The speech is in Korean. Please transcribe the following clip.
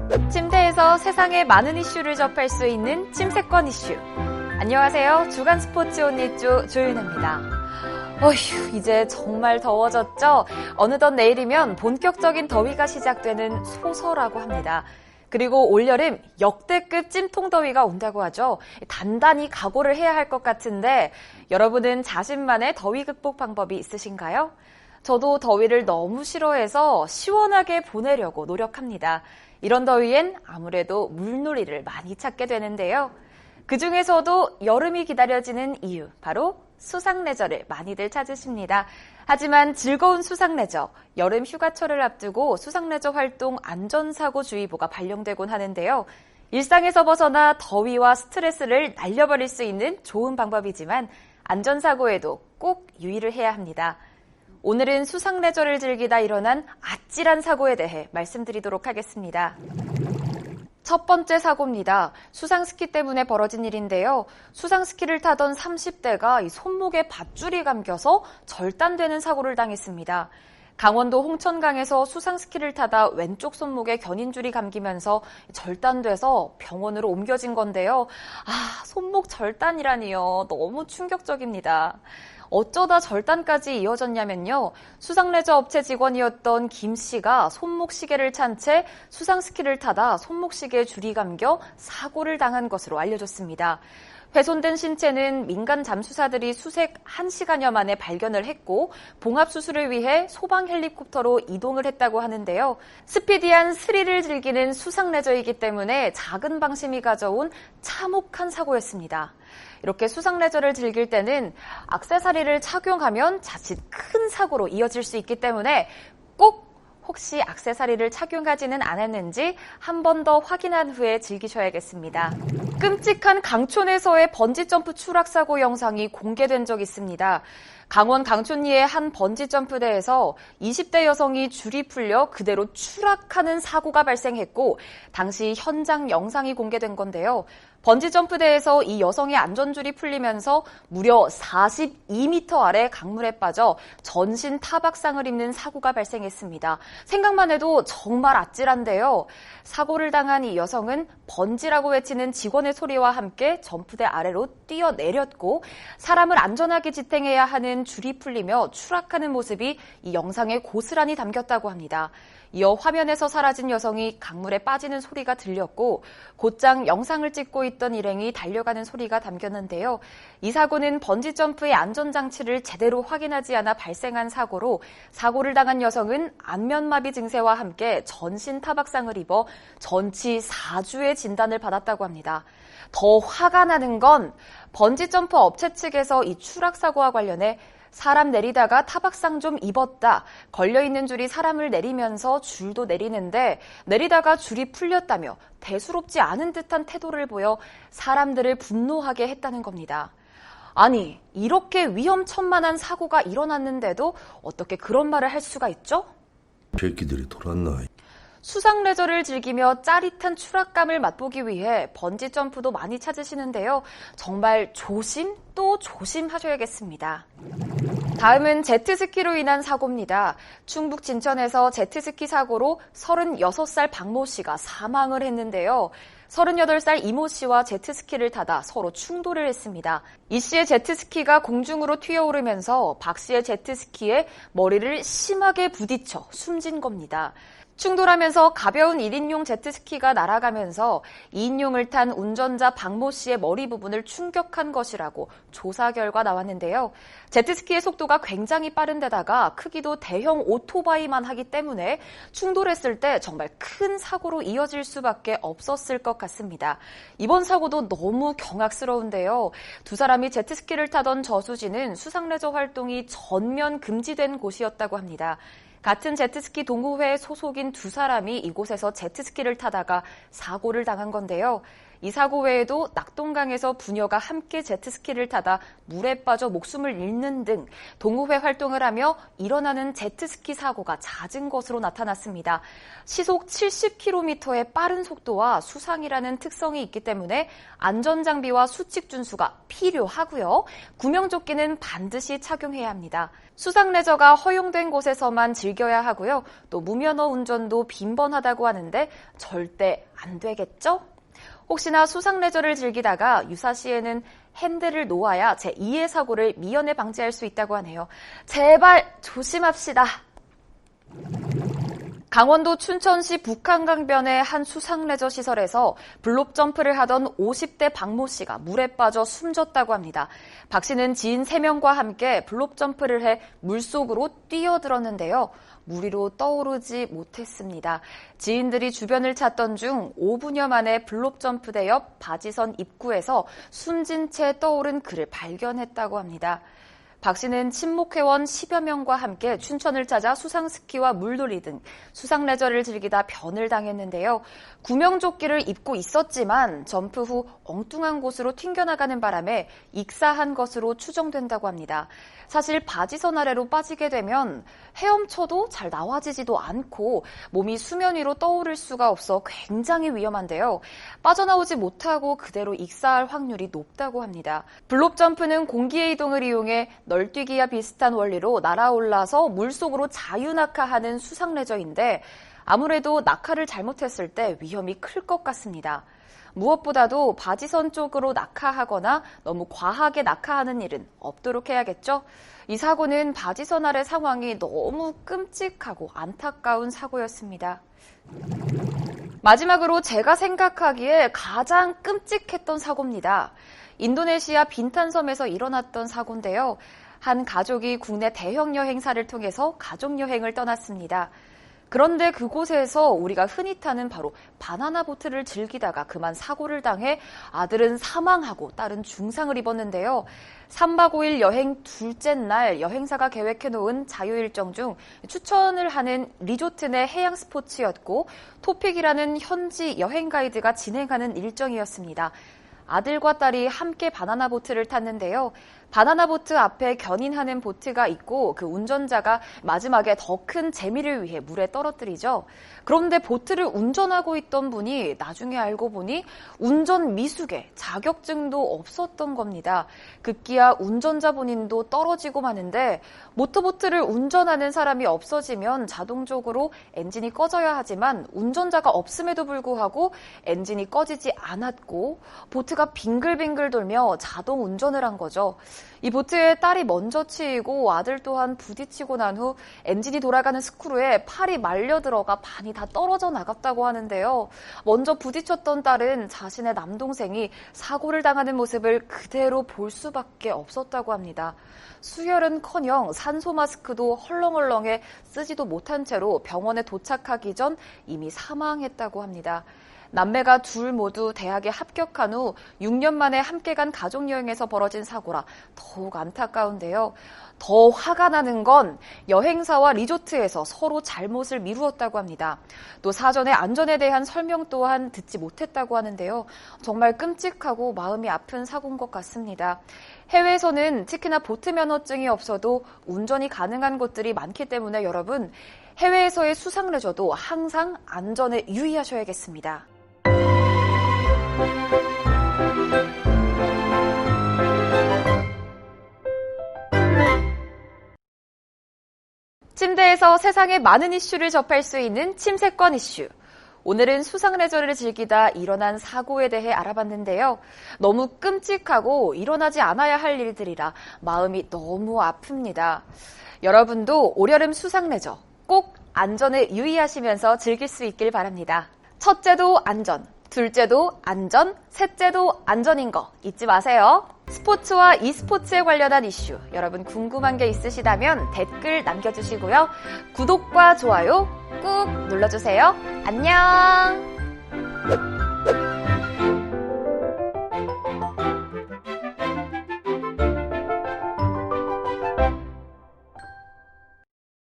침대에서 세상의 많은 이슈를 접할 수 있는 침세권 이슈. 안녕하세요. 주간 스포츠 온리주 조윤혜입니다. 어휴, 이제 정말 더워졌죠? 어느덧 내일이면 본격적인 더위가 시작되는 소설라고 합니다. 그리고 올여름 역대급 찜통더위가 온다고 하죠. 단단히 각오를 해야 할 것 같은데 여러분은 자신만의 더위 극복 방법이 있으신가요? 저도 더위를 너무 싫어해서 시원하게 보내려고 노력합니다. 이런 더위엔 아무래도 물놀이를 많이 찾게 되는데요. 그중에서도 여름이 기다려지는 이유, 바로 수상레저를 많이들 찾으십니다. 하지만 즐거운 수상레저, 여름 휴가철을 앞두고 수상레저 활동 안전사고주의보가 발령되곤 하는데요. 일상에서 벗어나 더위와 스트레스를 날려버릴 수 있는 좋은 방법이지만 안전사고에도 꼭 유의를 해야 합니다. 오늘은 수상레저를 즐기다 일어난 아찔한 사고에 대해 말씀드리도록 하겠습니다. 첫 번째 사고입니다. 수상스키 때문에 벌어진 일인데요. 수상스키를 타던 30대가 이 손목에 밧줄이 감겨서 절단되는 사고를 당했습니다. 강원도 홍천강에서 수상스키를 타다 왼쪽 손목에 견인줄이 감기면서 절단돼서 병원으로 옮겨진 건데요. 손목 절단이라니요. 너무 충격적입니다. 어쩌다 절단까지 이어졌냐면요. 수상레저 업체 직원이었던 김 씨가 손목 시계를 찬 채 수상스키를 타다 손목 시계에 줄이 감겨 사고를 당한 것으로 알려졌습니다. 훼손된 신체는 민간 잠수사들이 수색 1시간여 만에 발견을 했고 봉합수술을 위해 소방 헬리콥터로 이동을 했다고 하는데요. 스피디한 스릴을 즐기는 수상레저이기 때문에 작은 방심이 가져온 참혹한 사고였습니다. 이렇게 수상레저를 즐길 때는 액세서리를 착용하면 자칫 큰 사고로 이어질 수 있기 때문에 꼭 혹시 액세서리를 착용하지는 않았는지 한 번 더 확인한 후에 즐기셔야겠습니다. 끔찍한 강촌에서의 번지점프 추락사고 영상이 공개된 적 있습니다. 강원 강촌리의 한 번지점프대에서 20대 여성이 줄이 풀려 그대로 추락하는 사고가 발생했고 당시 현장 영상이 공개된 건데요. 번지점프대에서 이 여성의 안전줄이 풀리면서 무려 42m 아래 강물에 빠져 전신 타박상을 입는 사고가 발생했습니다. 생각만 해도 정말 아찔한데요. 사고를 당한 이 여성은 번지라고 외치는 직원의 소리와 함께 점프대 아래로 뛰어내렸고 사람을 안전하게 지탱해야 하는 줄이 풀리며 추락하는 모습이 이 영상에 고스란히 담겼다고 합니다. 이어 화면에서 사라진 여성이 강물에 빠지는 소리가 들렸고 곧장 영상을 찍고 있던 일행이 달려가는 소리가 담겼는데요. 이 사고는 번지점프의 안전장치를 제대로 확인하지 않아 발생한 사고로 사고를 당한 여성은 안면마비 증세와 함께 전신 타박상을 입어 전치 4주의 진단을 받았다고 합니다. 더 화가 나는 건 번지점프 업체 측에서 이 추락사고와 관련해 사람 내리다가 타박상 좀 입었다. 걸려있는 줄이 사람을 내리면서 줄도 내리는데 내리다가 줄이 풀렸다며 대수롭지 않은 듯한 태도를 보여 사람들을 분노하게 했다는 겁니다. 아니, 이렇게 위험천만한 사고가 일어났는데도 어떻게 그런 말을 할 수가 있죠? 새끼들이 돌았나? 수상레저를 즐기며 짜릿한 추락감을 맛보기 위해 번지점프도 많이 찾으시는데요. 정말 조심 또 조심하셔야겠습니다. 다음은 제트스키로 인한 사고입니다. 충북 진천에서 제트스키 사고로 36살 박모 씨가 사망을 했는데요. 38살 이모 씨와 제트스키를 타다 서로 충돌을 했습니다. 이 씨의 제트스키가 공중으로 튀어오르면서 박 씨의 제트스키에 머리를 심하게 부딪혀 숨진 겁니다. 충돌하면서 가벼운 1인용 제트스키가 날아가면서 2인용을 탄 운전자 박모 씨의 머리 부분을 충격한 것이라고 조사 결과 나왔는데요. 제트스키의 속도가 굉장히 빠른 데다가 크기도 대형 오토바이만 하기 때문에 충돌했을 때 정말 큰 사고로 이어질 수밖에 없었을 것 같습니다. 이번 사고도 너무 경악스러운데요. 두 사람이 제트스키를 타던 저수지는 수상레저 활동이 전면 금지된 곳이었다고 합니다. 같은 제트스키 동호회 소속인 두 사람이 이곳에서 제트스키를 타다가 사고를 당한 건데요. 이 사고 외에도 낙동강에서 부녀가 함께 제트스키를 타다 물에 빠져 목숨을 잃는 등 동호회 활동을 하며 일어나는 제트스키 사고가 잦은 것으로 나타났습니다. 시속 70km의 빠른 속도와 수상이라는 특성이 있기 때문에 안전장비와 수칙 준수가 필요하고요. 구명조끼는 반드시 착용해야 합니다. 수상 레저가 허용된 곳에서만 즐겨야 하고요. 또 무면허 운전도 빈번하다고 하는데 절대 안 되겠죠? 혹시나 수상 레저를 즐기다가 유사시에는 핸들을 놓아야 제2의 사고를 미연에 방지할 수 있다고 하네요. 제발 조심합시다. 강원도 춘천시 북한강변의 한 수상레저 시설에서 블록 점프를 하던 50대 박모 씨가 물에 빠져 숨졌다고 합니다. 박 씨는 지인 3명과 함께 블록 점프를 해 물속으로 뛰어들었는데요. 물 위로 떠오르지 못했습니다. 지인들이 주변을 찾던 중 5분여 만에 블록 점프대 옆 바지선 입구에서 숨진 채 떠오른 그를 발견했다고 합니다. 박 씨는 친목회원 10여 명과 함께 춘천을 찾아 수상스키와 물놀이 등 수상레저를 즐기다 변을 당했는데요. 구명조끼를 입고 있었지만 점프 후 엉뚱한 곳으로 튕겨나가는 바람에 익사한 것으로 추정된다고 합니다. 사실 바지선 아래로 빠지게 되면 헤엄쳐도 잘 나와지지도 않고 몸이 수면 위로 떠오를 수가 없어 굉장히 위험한데요. 빠져나오지 못하고 그대로 익사할 확률이 높다고 합니다. 블록 점프는 공기의 이동을 이용해 널뛰기와 비슷한 원리로 날아올라서 물속으로 자유낙하하는 수상레저인데 아무래도 낙하를 잘못했을 때 위험이 클 것 같습니다. 무엇보다도 바지선 쪽으로 낙하하거나 너무 과하게 낙하하는 일은 없도록 해야겠죠? 이 사고는 바지선 아래 상황이 너무 끔찍하고 안타까운 사고였습니다. 마지막으로 제가 생각하기에 가장 끔찍했던 사고입니다. 인도네시아 빈탄섬에서 일어났던 사고인데요. 한 가족이 국내 대형 여행사를 통해서 가족여행을 떠났습니다. 그런데 그곳에서 우리가 흔히 타는 바로 바나나 보트를 즐기다가 그만 사고를 당해 아들은 사망하고 딸은 중상을 입었는데요. 3박 5일 여행 둘째 날 여행사가 계획해놓은 자유일정 중 추천을 하는 리조트 내 해양 스포츠였고 토픽이라는 현지 여행 가이드가 진행하는 일정이었습니다. 아들과 딸이 함께 바나나 보트를 탔는데요. 바나나 보트 앞에 견인하는 보트가 있고 그 운전자가 마지막에 더 큰 재미를 위해 물에 떨어뜨리죠. 그런데 보트를 운전하고 있던 분이 나중에 알고 보니 운전 미숙에 자격증도 없었던 겁니다. 급기야 운전자 본인도 떨어지고 마는데 모터보트를 운전하는 사람이 없어지면 자동적으로 엔진이 꺼져야 하지만 운전자가 없음에도 불구하고 엔진이 꺼지지 않았고 보트가 빙글빙글 돌며 자동 운전을 한 거죠. 이 보트에 딸이 먼저 치이고 아들 또한 부딪히고 난 후 엔진이 돌아가는 스크루에 팔이 말려 들어가 반이 다 떨어져 나갔다고 하는데요. 먼저 부딪혔던 딸은 자신의 남동생이 사고를 당하는 모습을 그대로 볼 수밖에 없었다고 합니다. 수혈은커녕 산소 마스크도 헐렁헐렁해 쓰지도 못한 채로 병원에 도착하기 전 이미 사망했다고 합니다. 남매가 둘 모두 대학에 합격한 후 6년 만에 함께 간 가족여행에서 벌어진 사고라 더욱 안타까운데요. 더 화가 나는 건 여행사와 리조트에서 서로 잘못을 미루었다고 합니다. 또 사전에 안전에 대한 설명 또한 듣지 못했다고 하는데요. 정말 끔찍하고 마음이 아픈 사고인 것 같습니다. 해외에서는 특히나 보트 면허증이 없어도 운전이 가능한 곳들이 많기 때문에 여러분, 해외에서의 수상 레저도 항상 안전에 유의하셔야겠습니다. 침대에서 세상의 많은 이슈를 접할 수 있는 침세권 이슈. 오늘은 수상 레저를 즐기다 일어난 사고에 대해 알아봤는데요. 너무 끔찍하고 일어나지 않아야 할 일들이라 마음이 너무 아픕니다. 여러분도 올여름 수상 레저 꼭 안전에 유의하시면서 즐길 수 있길 바랍니다. 첫째도 안전, 둘째도 안전, 셋째도 안전인 거 잊지 마세요. 스포츠와 e스포츠에 관련한 이슈, 여러분 궁금한 게 있으시다면 댓글 남겨주시고요. 구독과 좋아요 꾹 눌러주세요. 안녕!